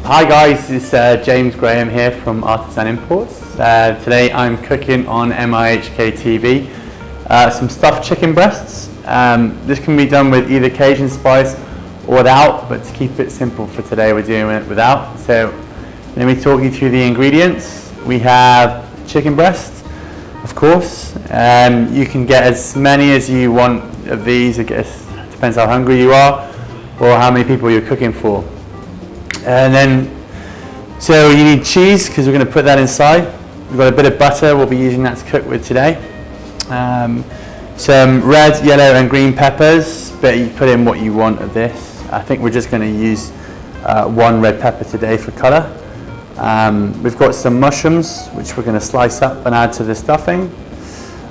Hi guys, it's James Graham here from Artisan Imports. Today I'm cooking on MIHK.TV some stuffed chicken breasts. This can be done with either Cajun spice or without, but to keep it simple for today we're doing it without. So let me talk you through the ingredients. We have chicken breasts, of course. You can get as many as you want of these. I guess it depends how hungry you are or how many people you're cooking for. And then, so you need cheese because we're going to put that inside. We've got a bit of butter, we'll be using that to cook with today. Some red, yellow and green peppers, but you put in what you want of this. I think we're just going to use one red pepper today for colour. We've got some mushrooms, which we're going to slice up and add to the stuffing.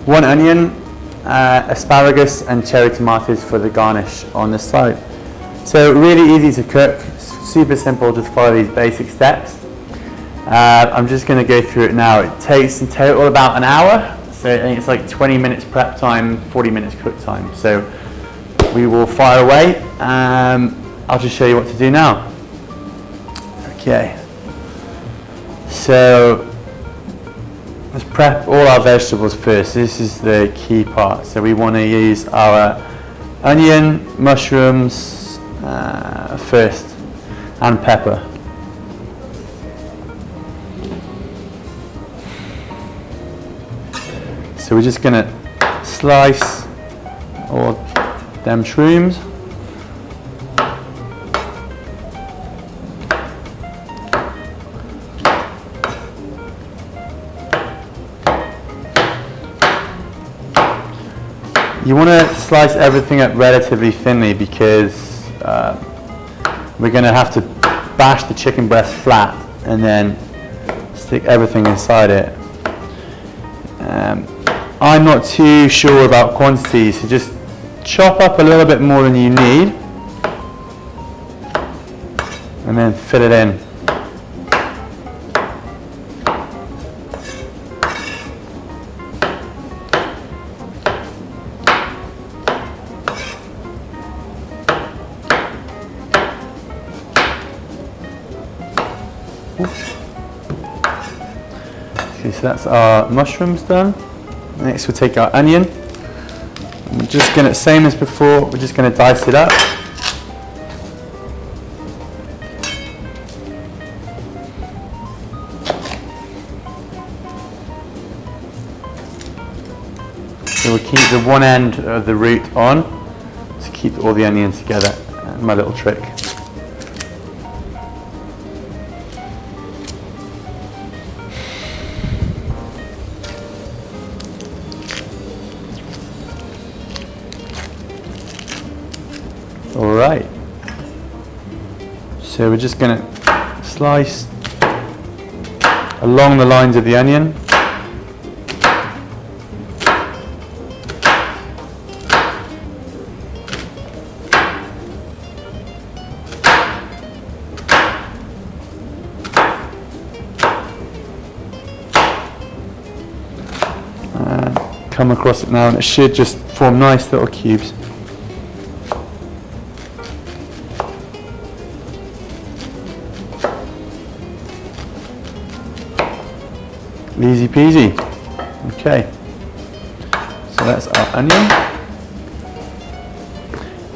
One onion, asparagus and cherry tomatoes for the garnish on the side. So really easy to cook, super simple, just follow these basic steps. I'm just going to go through it now. It takes in total about an hour, so I think it's like 20 minutes prep time, 40 minutes cook time. So we will fire away. I'll just show you what to do now. Okay, so let's prep all our vegetables first. This is the key part. So we want to use our onion, mushrooms first, and pepper. So we're just going to slice all them shrooms. You want to slice everything up relatively thinly because we're going to have to bash the chicken breast flat and then stick everything inside it. I'm not too sure about quantities, so just chop up a little bit more than you need and then fill it in. Okay, so that's our mushrooms done. Next we'll take our onion. We're just going to, same as before, we're just going to dice it up. So we'll keep the one end of the root on to keep all the onions together. My little trick. Alright, so we're just going to slice along the lines of the onion. Come across it now and it should just form nice little cubes. Easy peasy. Okay, so that's our onion,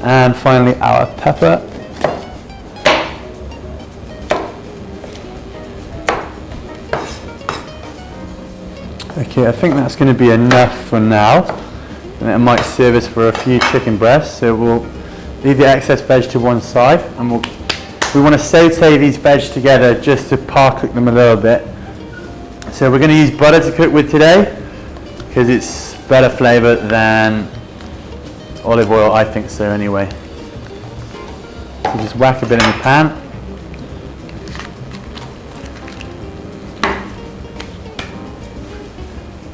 and finally our pepper. Okay, I think that's going to be enough for now, and it might serve us for a few chicken breasts. So we'll leave the excess veg to one side, and we want to saute these veg together just to par cook them a little bit. So we're going to use butter to cook with today because it's better flavour than olive oil, I think so anyway. So just whack a bit in the pan.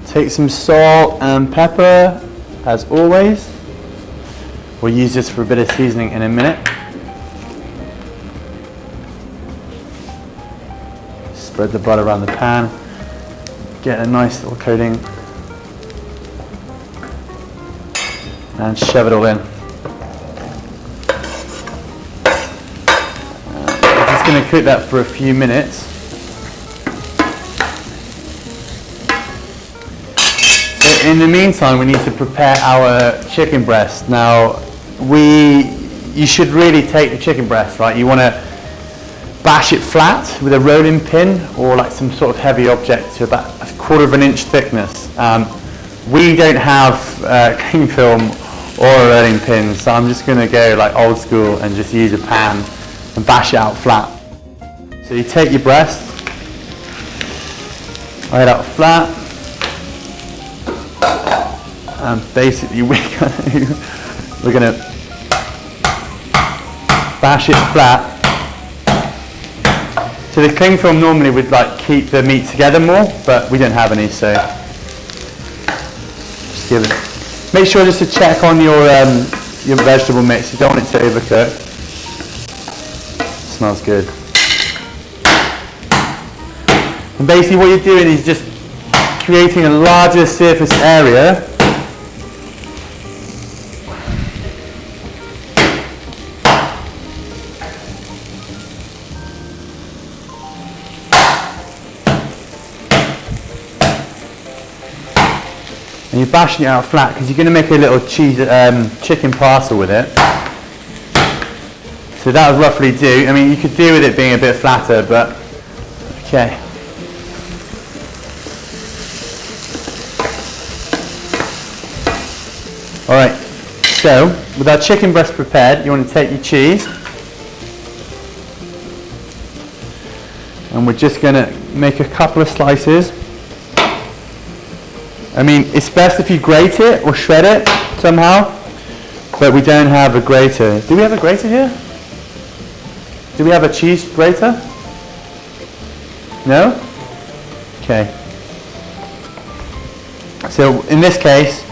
Take some salt and pepper as always. We'll use this for a bit of seasoning in a minute. Spread the butter around the pan. Get a nice little coating and shove it all in. We're just going going to cook that for a few minutes. So in the meantime, we need to prepare our chicken breast. Now, you should really take the chicken breast, right? You want to bash it flat with a rolling pin or like some sort of heavy object to about 1/4 inch thickness. We don't have cling film or a rolling pin, so I'm just going to go like old school and just use a pan and bash it out flat. So you take your breast, lay it out flat, and basically we're going to bash it flat. So the cling film normally would like keep the meat together more, but we don't have any, so just give it. Make sure just to check on your vegetable mix. You don't want it to overcook. Smells good. And basically what you're doing is just creating a larger surface area and you're bashing it out flat because you're going to make a little chicken parcel with it. So that would roughly do. I mean, you could do with it being a bit flatter, but okay. Alright, so with our chicken breast prepared, you want to take your cheese, and we're just going to make a couple of slices. I mean, it's best if you grate it or shred it somehow, but we don't have a grater. Do we have a grater here? Do we have a cheese grater? No? Okay. So in this case,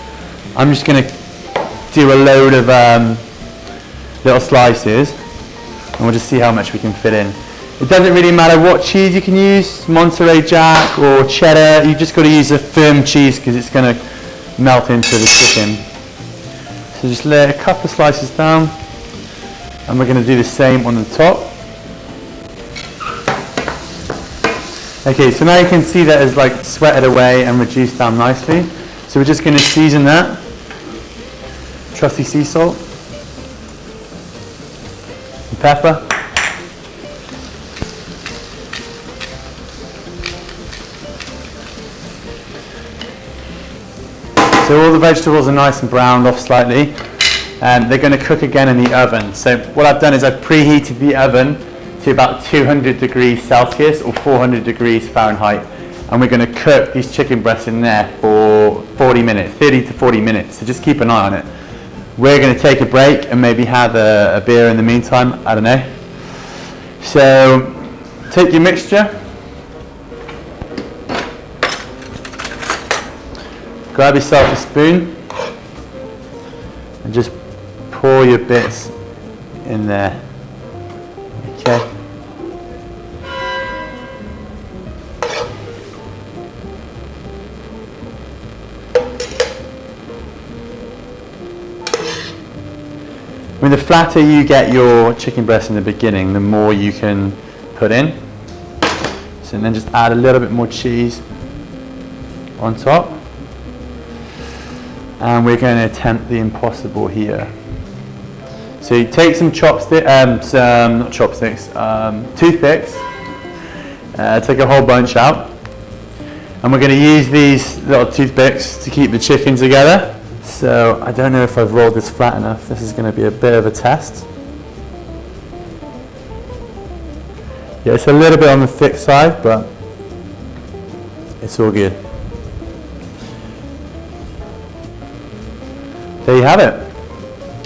I'm just going to do a load of little slices, and we'll just see how much we can fit in. It doesn't really matter what cheese you can use, Monterey Jack or cheddar. You've just got to use a firm cheese because it's going to melt into the chicken. So just lay a couple of slices down, and we're going to do the same on the top. Okay, so now you can see that it's like sweated away and reduced down nicely. So we're just going to season that. Trusty sea salt and pepper. So all the vegetables are nice and browned off slightly, and they're going to cook again in the oven. So what I've done is I've preheated the oven to about 200 degrees Celsius or 400 degrees Fahrenheit, and we're going to cook these chicken breasts in there for 40 minutes, 30 to 40 minutes, so just keep an eye on it. We're going to take a break and maybe have a beer in the meantime, I don't know. So take your mixture, grab yourself a spoon and just pour your bits in there. Okay. I mean, the flatter you get your chicken breast in the beginning, the more you can put in. So then just add a little bit more cheese on top. And we're going to attempt the impossible here. So you take some toothpicks, take a whole bunch out, and we're going to use these little toothpicks to keep the chicken together. So I don't know if I've rolled this flat enough. This is going to be a bit of a test. Yeah, it's a little bit on the thick side, but it's all good. There you have it.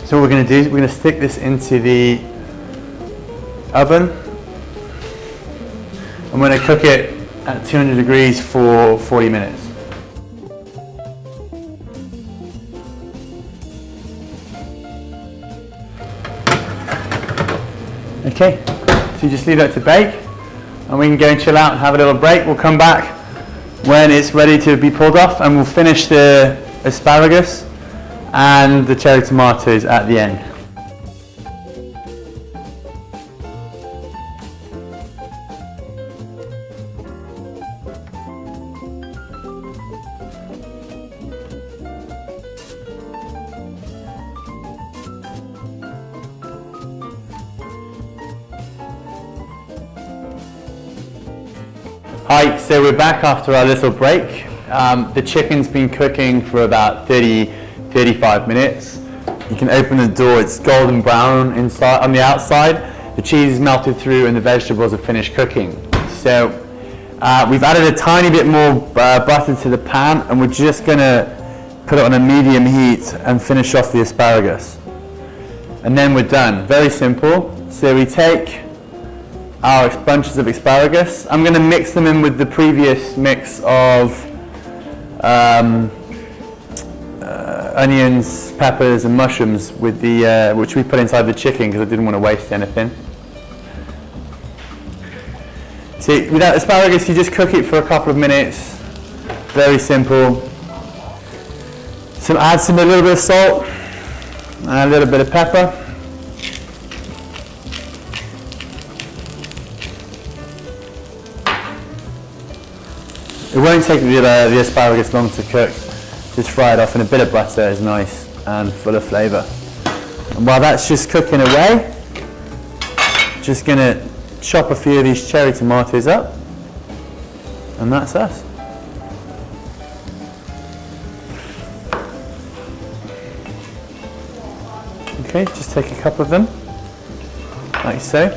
So what we're going to do is we're going to stick this into the oven, and we're going to cook it at 200 degrees for 40 minutes. Okay, so you just leave that to bake, and we can go and chill out and have a little break. We'll come back when it's ready to be pulled off, and we'll finish the asparagus and the cherry tomatoes at the end. Hi, so we're back after our little break. The chicken's been cooking for about 30-35 minutes. You can open the door, it's golden brown inside on the outside. The cheese is melted through and the vegetables are finished cooking. So we've added a tiny bit more butter to the pan, and we're just going to put it on a medium heat and finish off the asparagus. And then we're done. Very simple. So we take our bunches of asparagus. I'm going to mix them in with the previous mix of onions, peppers and mushrooms with the, which we put inside the chicken because I didn't want to waste anything. See, with that asparagus you just cook it for a couple of minutes. Very simple. Add a little bit of salt and a little bit of pepper. It won't take the asparagus long to cook. Just fry it off in a bit of butter is nice and full of flavour. And while that's just cooking away, just going to chop a few of these cherry tomatoes up, and that's us. Okay, just take a couple of them, like so.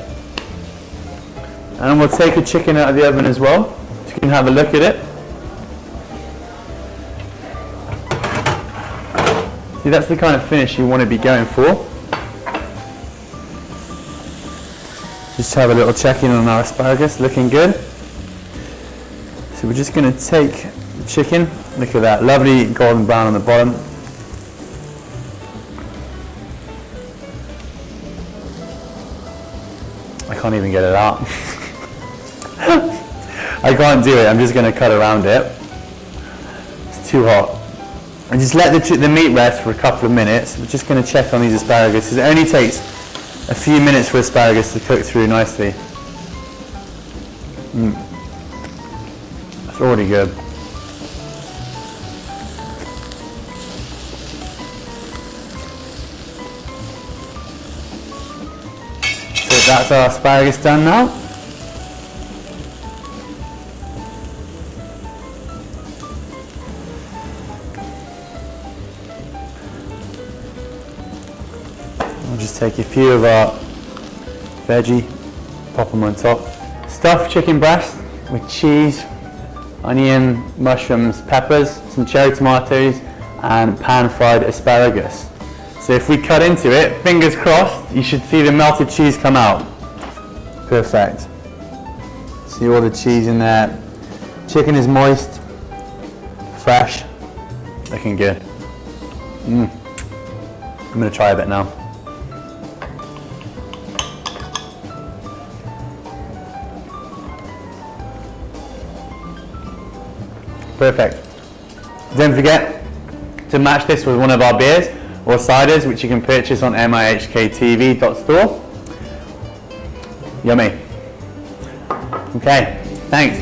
And we'll take a chicken out of the oven as well, so you can have a look at it. See, that's the kind of finish you want to be going for. Just have a little check-in on our asparagus, looking good. So we're just going to take the chicken, look at that, lovely golden brown on the bottom. I can't even get it out. I can't do it, I'm just going to cut around it. It's too hot. And just let the meat rest for a couple of minutes. We're just going to check on these asparagus, because it only takes a few minutes for asparagus to cook through nicely. It's already good. So that's our asparagus done now. I'll just take a few of our veggie, pop them on top. Stuffed chicken breast with cheese, onion, mushrooms, peppers, some cherry tomatoes and pan-fried asparagus. So if we cut into it, fingers crossed, you should see the melted cheese come out. Perfect. See all the cheese in there. Chicken is moist, fresh, looking good. I'm going to try a bit now. Perfect. Don't forget to match this with one of our beers or ciders, which you can purchase on MIHK.TV store. Yummy. Okay, thanks.